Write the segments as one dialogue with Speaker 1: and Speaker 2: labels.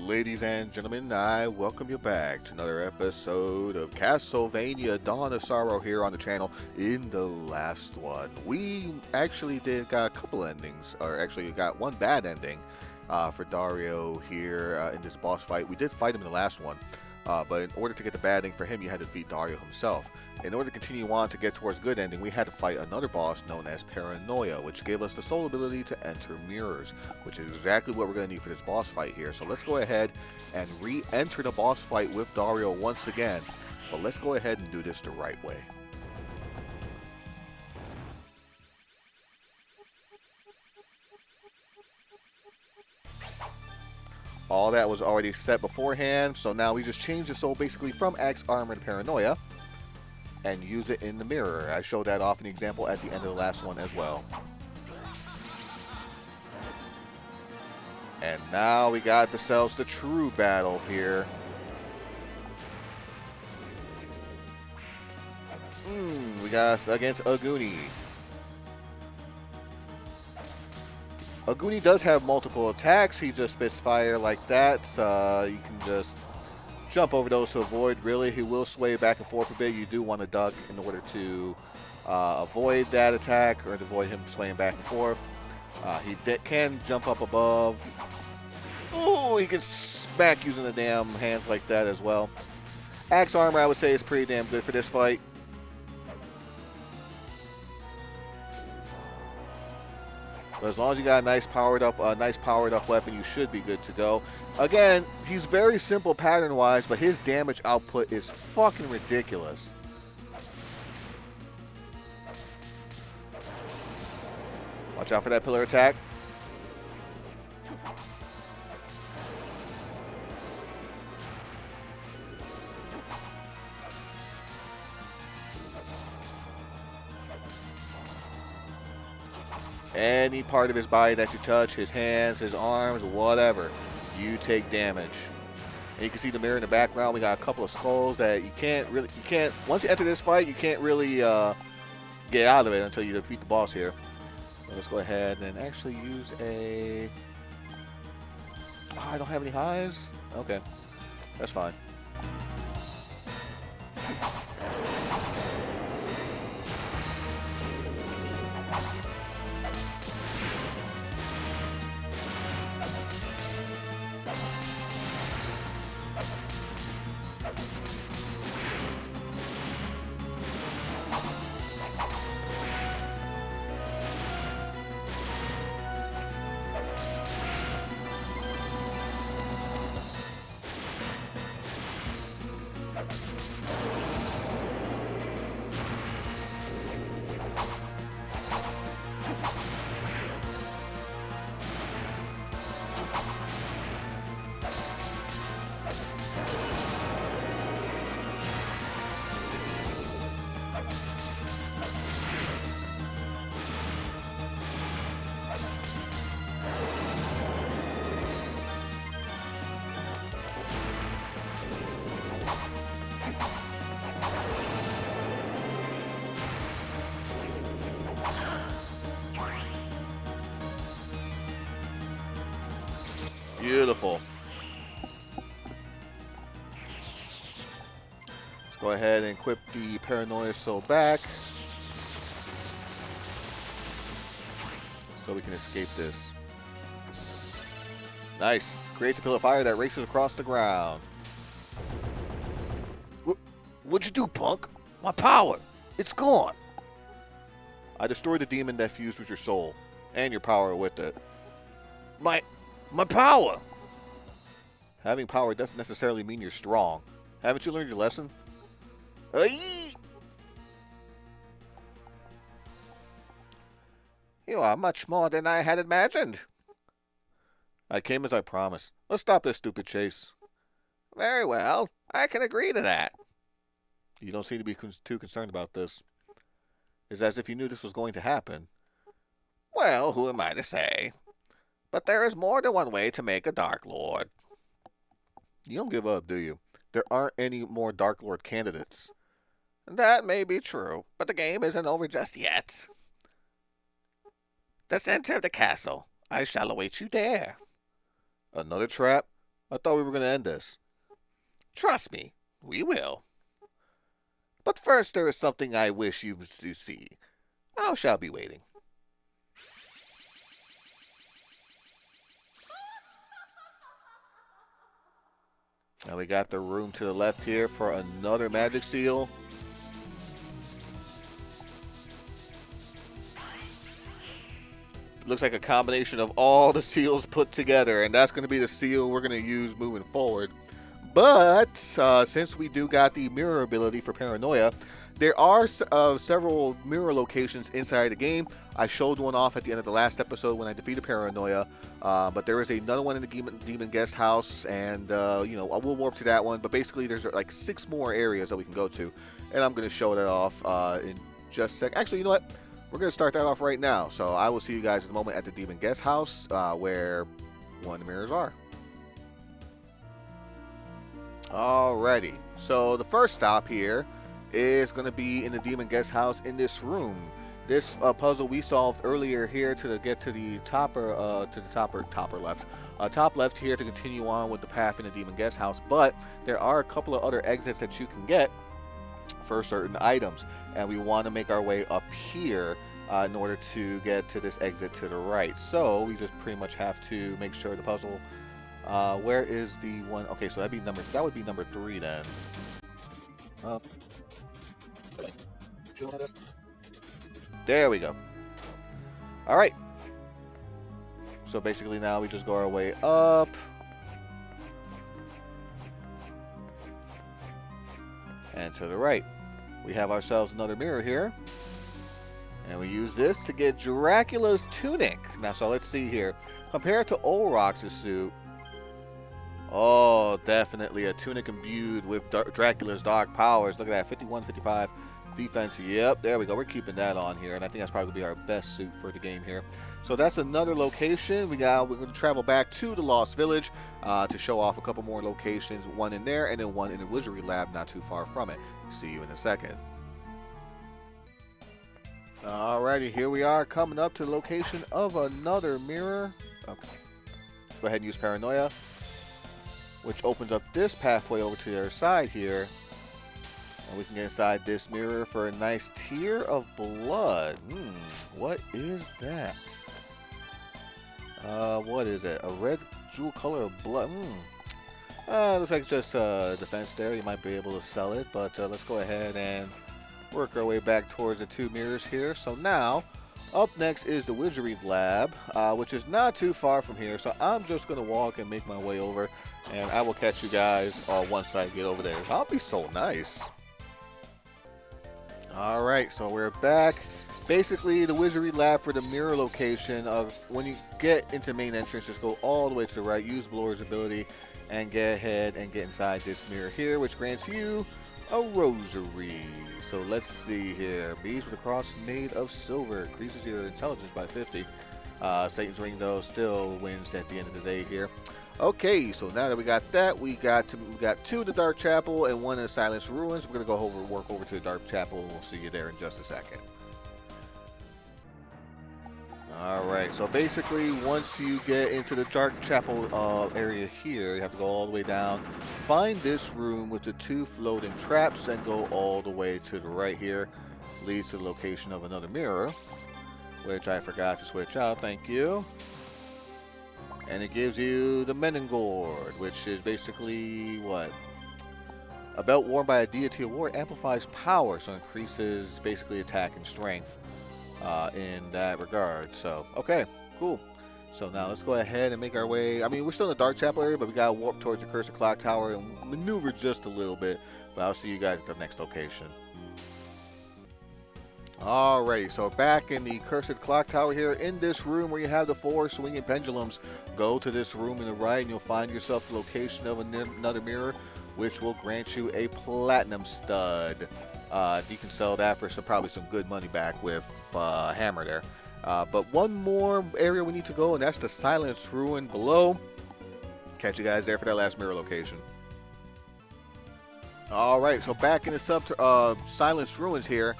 Speaker 1: Ladies and gentlemen, I welcome you back to another episode of Castlevania Dawn of Sorrow here on the channel. In the last one, we actually got a couple endings, or actually got one bad ending for Dario here in this boss fight. We did fight him in the last one, but in order to get the bad ending for him, you had to defeat Dario himself. In order to continue on to get towards good ending, we had to fight another boss known as Paranoia, which gave us the sole ability to enter mirrors, which is exactly what we're going to need for this boss fight here. So let's go ahead and re-enter the boss fight with Dario once again, but let's go ahead and do this the right way. All that was already set beforehand, so now we just change the soul basically from Axe Armor to Paranoia and use it in the mirror. I showed that off in the example at the end of the last one as well. And now we got ourselves the true battle here. We got us against Aguni. Aguni does have multiple attacks. He just spits fire like that. You can just jump over those to avoid. Really, he will sway back and forth a bit. You do want to duck in order to avoid that attack or to avoid him swaying back and forth. He can jump up above. Ooh, he can smack using the damn hands like that as well. Axe Armor, I would say, is pretty damn good for this fight. But as long as you got a nice powered up weapon, you should be good to go. Again, he's very simple pattern-wise, but his damage output is fucking ridiculous. Watch out for that pillar attack. Any part of his body that you touch, his hands, his arms, whatever, you take damage. And you can see the mirror in the background. We got a couple of skulls that you can't, once you enter this fight, you can't really get out of it until you defeat the boss here. So let's go ahead and actually use a... Oh, I don't have any highs? Okay, that's fine. Beautiful. Let's go ahead and equip the Paranoia Soul back so we can escape this. Nice. Creates a pillar of fire that races across the ground. What'd you do, punk? My power. It's gone. I destroyed the demon that fused with your soul and your power with it. My power! Having power doesn't necessarily mean you're strong. Haven't you learned your lesson? Aye! You are much more than I had imagined. I came as I promised. Let's stop this stupid chase. Very well. I can agree to that. You don't seem to be too concerned about this. It's as if you knew this was going to happen. Well, who am I to say? But there is more than one way to make a Dark Lord. You don't give up, do you? There aren't any more Dark Lord candidates. That may be true, but the game isn't over just yet. The center of the castle. I shall await you there. Another trap? I thought we were going to end this. Trust me, we will. But first, there is something I wish you to see. I shall be waiting. Now we got the room to the left here for another magic seal. Looks like a combination of all the seals put together, and that's going to be the seal we're going to use moving forward. But since we do got the mirror ability for paranoia, there are several mirror locations inside the game. I showed one off at the end of the last episode when I defeated paranoia, but there is another one in the demon guest house, and you know, I will warp to that one. But basically, there's like 6 more areas that we can go to, and I'm going to show that off in just a sec. Actually, you know what? We're going to start that off right now. So I will see you guys in a moment at the demon guest house where one of the mirrors are. Alrighty, so the first stop here is going to be in the demon guest house in this room. This puzzle we solved earlier here to get to the top left here to continue on with the path in the demon guest house. But there are a couple of other exits that you can get for certain items, and we want to make our way up here in order to get to this exit to the right. So we just pretty much have to make sure the puzzle. Where is the one? Okay, so that would be number 3 then. There we go. All right. So basically now we just go our way up. And to the right. We have ourselves another mirror here. And we use this to get Dracula's tunic. Now, so let's see here. Compared to Olrox's suit, oh, definitely a tunic imbued with Dracula's dark powers. Look at that, 51, 55 defense. Yep, there we go. We're keeping that on here, and I think that's probably going to be our best suit for the game here. So that's another location. We're going to travel back to the Lost Village to show off a couple more locations. One in there, and then one in the Wizardry Lab not too far from it. See you in a second. Alrighty, here we are coming up to the location of another mirror. Okay, let's go ahead and use Paranoia, which opens up this pathway over to the other side here. And we can get inside this mirror for a nice tear of blood. What is that? What is it? A red jewel color of blood? Looks like it's just a defense there. You might be able to sell it, but let's go ahead and work our way back towards the 2 mirrors here. So now, up next is the Wizardry Lab, which is not too far from here. So I'm just going to walk and make my way over, and I will catch you guys once I get over there. I'll be so nice. Alright, so we're back. Basically, the Wizardry Lab for the mirror location of when you get into the main entrance, just go all the way to the right, use Blur's ability, and get ahead and get inside this mirror here, which grants you a rosary. So let's see here. Beads with a cross made of silver. Increases your intelligence by 50. Satan's ring, though, still wins at the end of the day here. Okay, so now that we got that, we got 2 in the Dark Chapel and 1 in the Silence Ruins. We're going to work over to the Dark Chapel, and we'll see you there in just a second. Alright, so basically once you get into the Dark Chapel area here, you have to go all the way down, find this room with the 2 floating traps, and go all the way to the right here. Leads to the location of another mirror, which I forgot to switch out, thank you. And it gives you the Menengord, which is basically what? A belt worn by a deity of war amplifies power, so increases basically attack and strength in that regard. So, okay, cool. So now let's go ahead and make our way. I mean, we're still in the Dark Chapel area, but we gotta warp towards the Cursed Clock Tower and maneuver just a little bit. But I'll see you guys at the next location. Alright, so back in the Cursed Clock Tower here, in this room where you have the 4 swinging pendulums, go to this room in the right and you'll find yourself the location of another mirror, which will grant you a platinum stud. You can sell that for probably some good money back with Hammer there. But one more area we need to go, and that's the Silence Ruin below. Catch you guys there for that last mirror location. Alright, so back in the Silence Ruins here,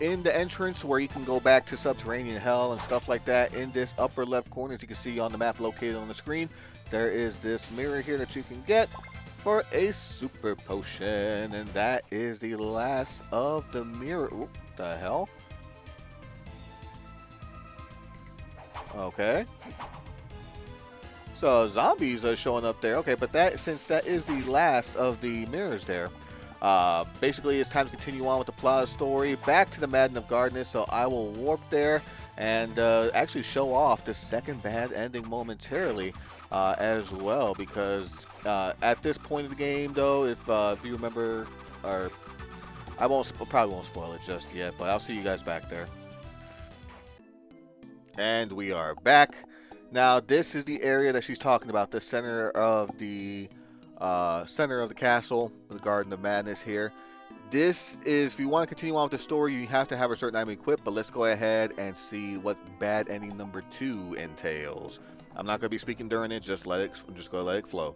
Speaker 1: In the entrance where you can go back to subterranean hell and stuff like that, in this upper left corner, as you can see on the map located on the screen, there is this mirror here that you can get for a super potion, and that is the last of the mirror. Oop, the hell? Okay. So zombies are showing up there. Okay, but since that is the last of the mirrors there, basically it's time to continue on with the plot story back to the Madden of Gardener. So I will warp there and actually show off the second bad ending momentarily as well, because at this point of the game, though, if you remember, or I probably won't spoil it just yet, but I'll see you guys back there. And we are back. Now, this is the area that she's talking about, the center of the castle, the Garden of Madness here. This is, if you want to continue on with the story, you have to have a certain item equipped, but let's go ahead and see what bad ending number 2 entails. I'm not going to be speaking during it, just let it flow.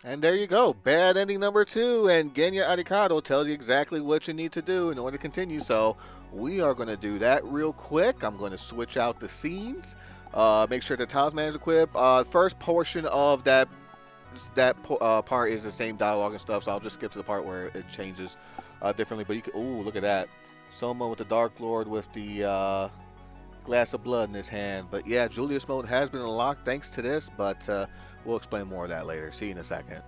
Speaker 1: And there you go, bad ending number 2, and Genya Arikado tells you exactly what you need to do in order to continue. So we are going to do that real quick. I'm going to switch out the scenes, make sure the talisman is equipped. First portion of that part is the same dialogue and stuff, so I'll just skip to the part where it changes differently. But you can, ooh, look at that, Soma with the Dark Lord with the glass of blood in his hand. But yeah, Julius mode has been unlocked thanks to this, but we'll explain more of that later. See you in a second.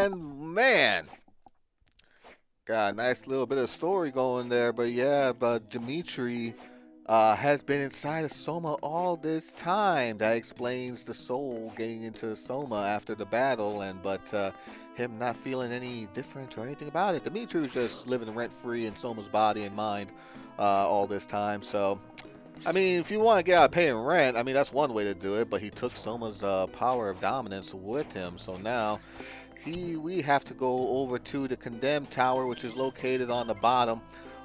Speaker 1: And man, got a nice little bit of story going there. But yeah, but Dimitri has been inside of Soma all this time. That explains the soul getting into Soma after the battle, and but him not feeling any different or anything about it. Dimitri was just living rent free in Soma's body and mind all this time. So, I mean, if you want to get out of paying rent, I mean that's one way to do it. But he took Soma's power of dominance with him, so now we have to go over to the Condemned Tower, which is located on the bottom.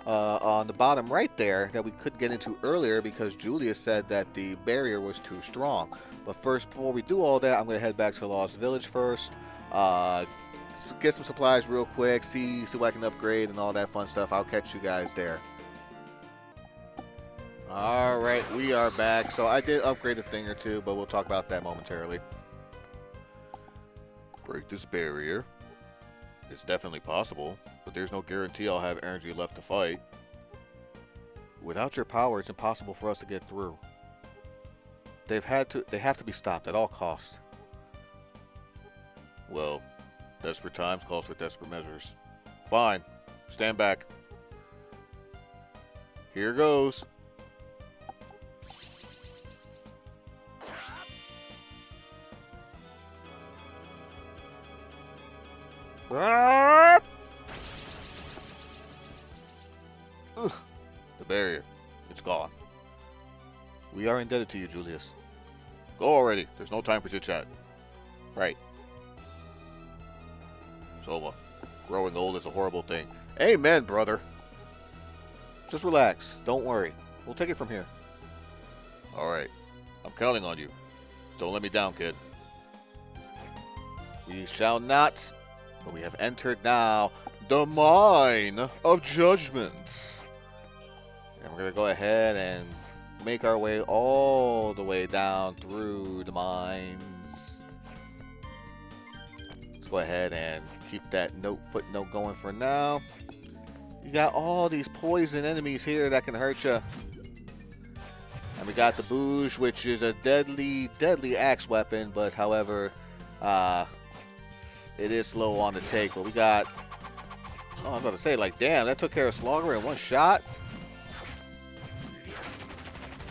Speaker 1: On the bottom right there that we couldn't get into earlier because Julia said that the barrier was too strong. But first, before we do all that, I'm going to head back to the Lost Village first. Get some supplies real quick, see what I can upgrade and all that fun stuff. I'll catch you guys there. Alright, we are back. So I did upgrade a thing or two, but we'll talk about that momentarily. Break this barrier. It's definitely possible, but there's no guarantee I'll have energy left to fight. Without your power, it's impossible for us to get through. They have to be stopped at all costs. Well, desperate times calls for desperate measures. Fine. Stand back. Here goes. Ah! Ugh. The barrier. It's gone. We are indebted to you, Julius. Go already. There's no time for chit-chat. Right. Soma, growing old is a horrible thing. Amen, brother. Just relax. Don't worry. We'll take it from here. Alright. I'm counting on you. Don't let me down, kid. We shall not... But we have entered now the Mine of Judgments. And we're going to go ahead and make our way all the way down through the mines. Let's go ahead and keep that footnote going for now. You got all these poison enemies here that can hurt you. And we got the Bouge, which is a deadly axe weapon, but however, it is slow on the take. But we got, oh, I'm about to say, like, damn, that took care of Slogger in one shot.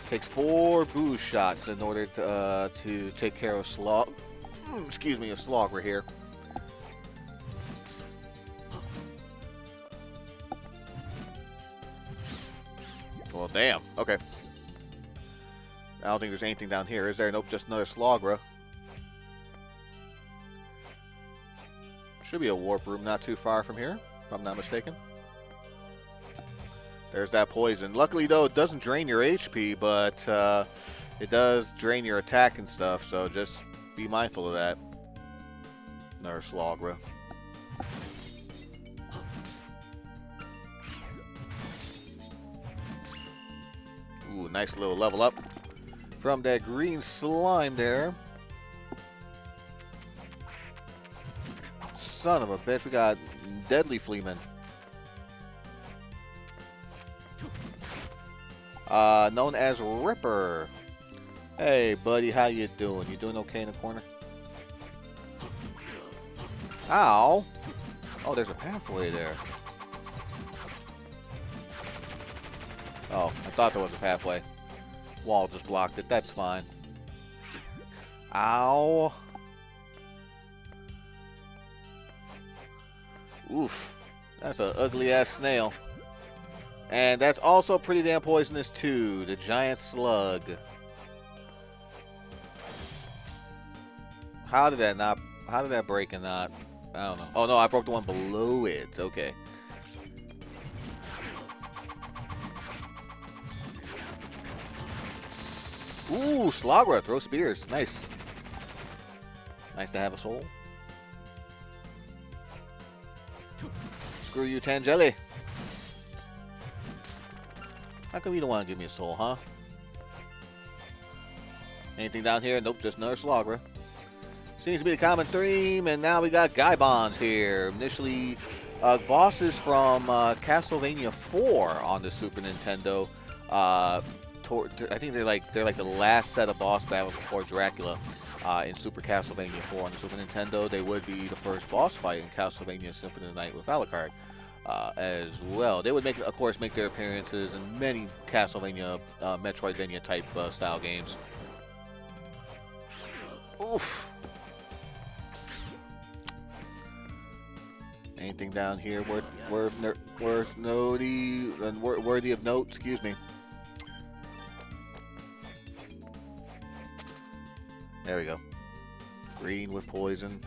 Speaker 1: Takes 4 Booze shots in order to take care of Slogger here. Well, damn. Okay. I don't think there's anything down here, is there? Nope, just another Slogra. Should be a warp room not too far from here, if I'm not mistaken. There's that poison. Luckily, though, it doesn't drain your HP, but it does drain your attack and stuff, so just be mindful of that. Another Slogra. Ooh, nice little level up from that green slime there. Son of a bitch, we got Deadly Fleaman. Known as Ripper. Hey, buddy, how you doing? You doing okay in the corner? Ow! Oh, there's a pathway there. Oh, I thought there was a pathway. Wall just blocked it. That's fine. Ow! Oof. That's an ugly-ass snail. And that's also pretty damn poisonous, too. The giant slug. How did that break and not... I don't know. Oh, no, I broke the one below it. Okay. Ooh, Slogra. Throw spears. Nice. Nice to have a soul. Screw you, Tangeli. How come you don't want to give me a soul, huh? Anything down here? Nope, just another Slogra. Seems to be the common theme, and now we got Gaibons here. Initially, bosses from Castlevania 4 on the Super Nintendo. I think they're like the last set of boss battles before Dracula. in Super Castlevania 4 on the Super Nintendo. They would be the first boss fight in Castlevania Symphony of the Night with Alucard as well. They would, of course, make their appearances in many Castlevania, Metroidvania type style games. Oof. Anything down here worthy of note? Excuse me. There we go. Green with poison.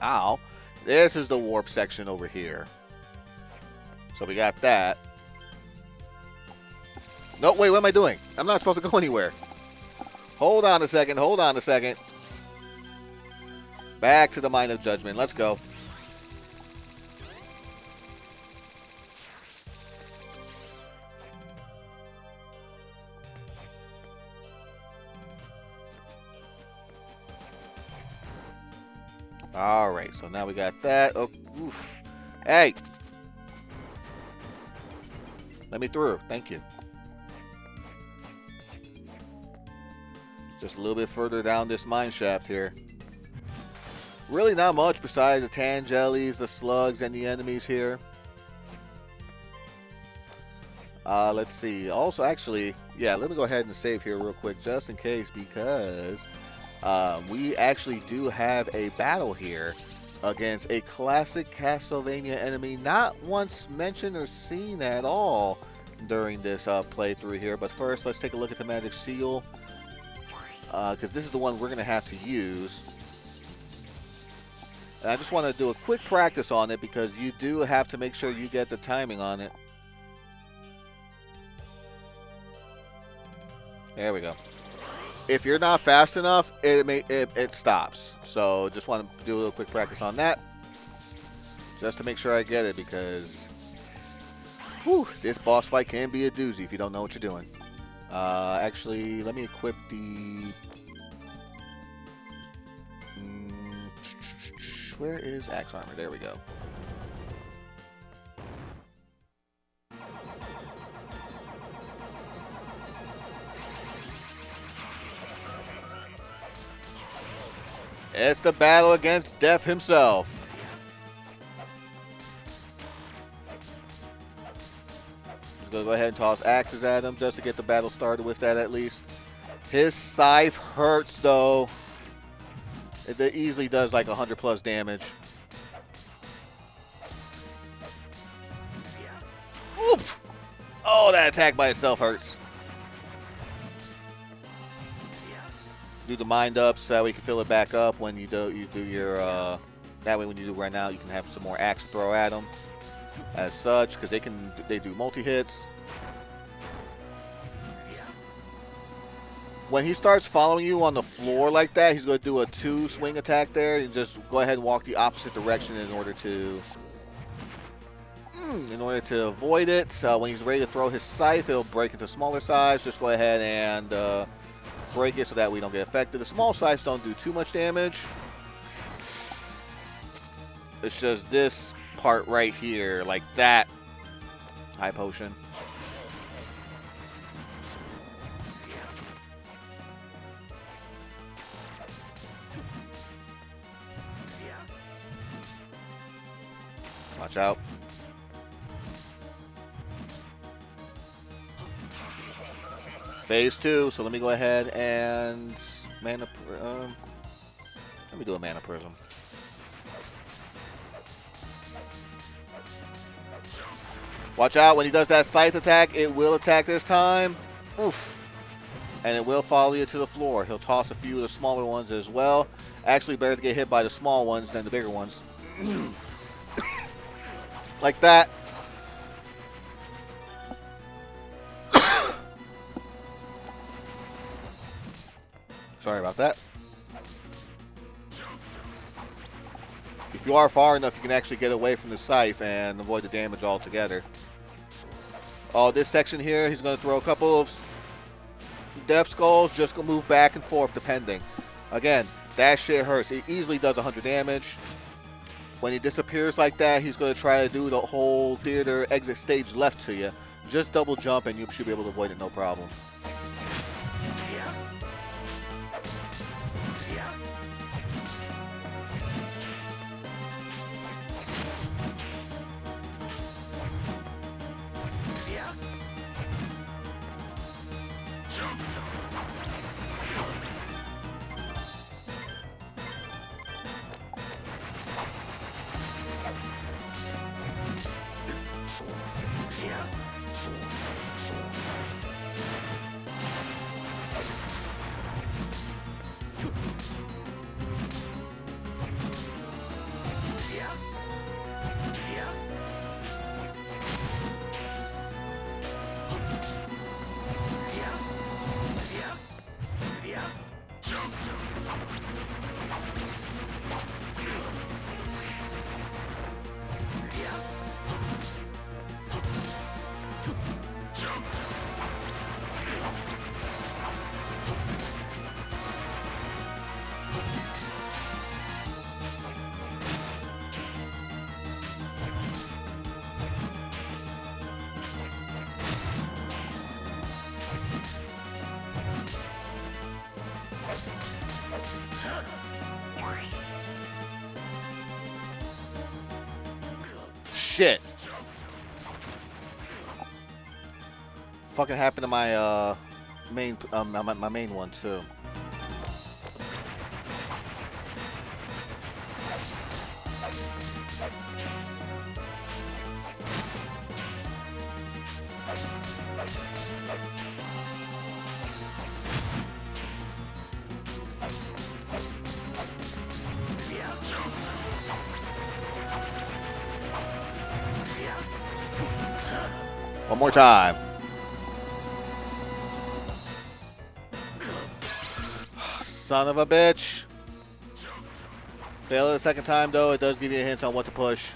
Speaker 1: Ow. This is the warp section over here. So we got that. No, wait, what am I doing? I'm not supposed to go anywhere. Hold on a second. Hold on a second. Back to the Mine of Judgment. Let's go. Alright, so now we got that. Oh, oof. Hey! Let me through. Thank you. Just a little bit further down this mine shaft here. Really not much besides the Tangelies, the slugs, and the enemies here. Let's see. Also, actually, yeah, let me go ahead and save here real quick just in case, because we actually do have a battle here against a classic Castlevania enemy, not once mentioned or seen at all during this playthrough here. But first, let's take a look at the magic seal, because this is the one we're going to have to use. And I just want to do a quick practice on it, because you do have to make sure you get the timing on it. There we go. If you're not fast enough, it stops. So just want to do a little quick practice on that, just to make sure I get it, because this boss fight can be a doozy if you don't know what you're doing. Actually, let me equip the... Where is Axe Armor? There we go. It's the battle against Death himself. Just gonna go ahead and toss axes at him just to get the battle started with that at least. His scythe hurts though. It easily does like 100 plus damage. Oof! Oh, that attack by itself hurts. Do the mind ups so that we can fill it back up when you do your that way when you do right now you can have some more axe to throw at them as such, because they do multi hits. When he starts following you on the floor like that, he's going to do a 2 swing attack there. You just go ahead and walk the opposite direction in order to avoid it. So when he's ready to throw his scythe, it'll break into smaller size. Just go ahead and break it so that we don't get affected. The small scythes don't do too much damage. It's just this part right here, like that. High potion. Watch out. Phase 2, so let me go ahead and let me do a mana prism. Watch out, when he does that scythe attack, it will attack this time. Oof. And it will follow you to the floor. He'll toss a few of the smaller ones as well. Actually, better to get hit by the small ones than the bigger ones. Like that. Sorry about that. If you are far enough, you can actually get away from the scythe and avoid the damage altogether. Oh, this section here, he's going to throw a couple of death skulls. Just going to move back and forth depending. Again, that shit hurts. It easily does 100 damage. When he disappears like that, he's going to try to do the whole theater exit stage left to you. Just double jump and you should be able to avoid it no problem. Shit. Fucking happened to my main my main one too. One more time. Son of a bitch. Fail it a second time, though. It does give you a hint on what to push.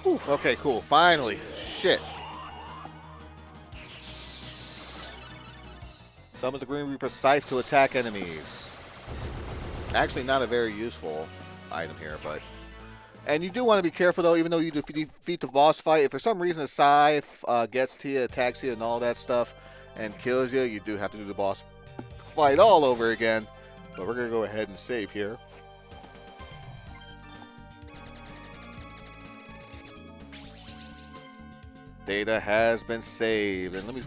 Speaker 1: Whew, okay, cool. Finally. Shit. Summons the Green Reaper Scythe to attack enemies. Actually, not a very useful item here, but... And you do want to be careful, though, even though you defeat the boss fight. If for some reason a Scythe gets to you, attacks you, and all that stuff, and kills you, you do have to do the boss fight all over again. But we're going to go ahead and save here. Data has been saved. And let me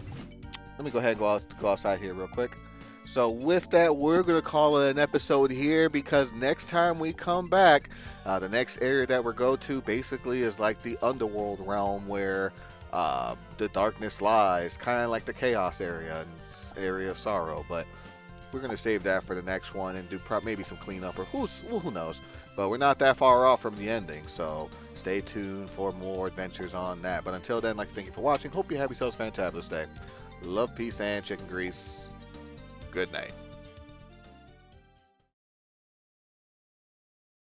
Speaker 1: go ahead and go outside here real quick. So with that, we're going to call it an episode here, because next time we come back, the next area that we're going to basically is like the underworld realm where the darkness lies, kind of like the chaos area and area of sorrow. But we're going to save that for the next one and do maybe some cleanup, or who knows. But we're not that far off from the ending, so stay tuned for more adventures on that. But until then, I'd like to thank you for watching. Hope you have yourselves a fantabulous day. Love, peace, and chicken grease. Good night.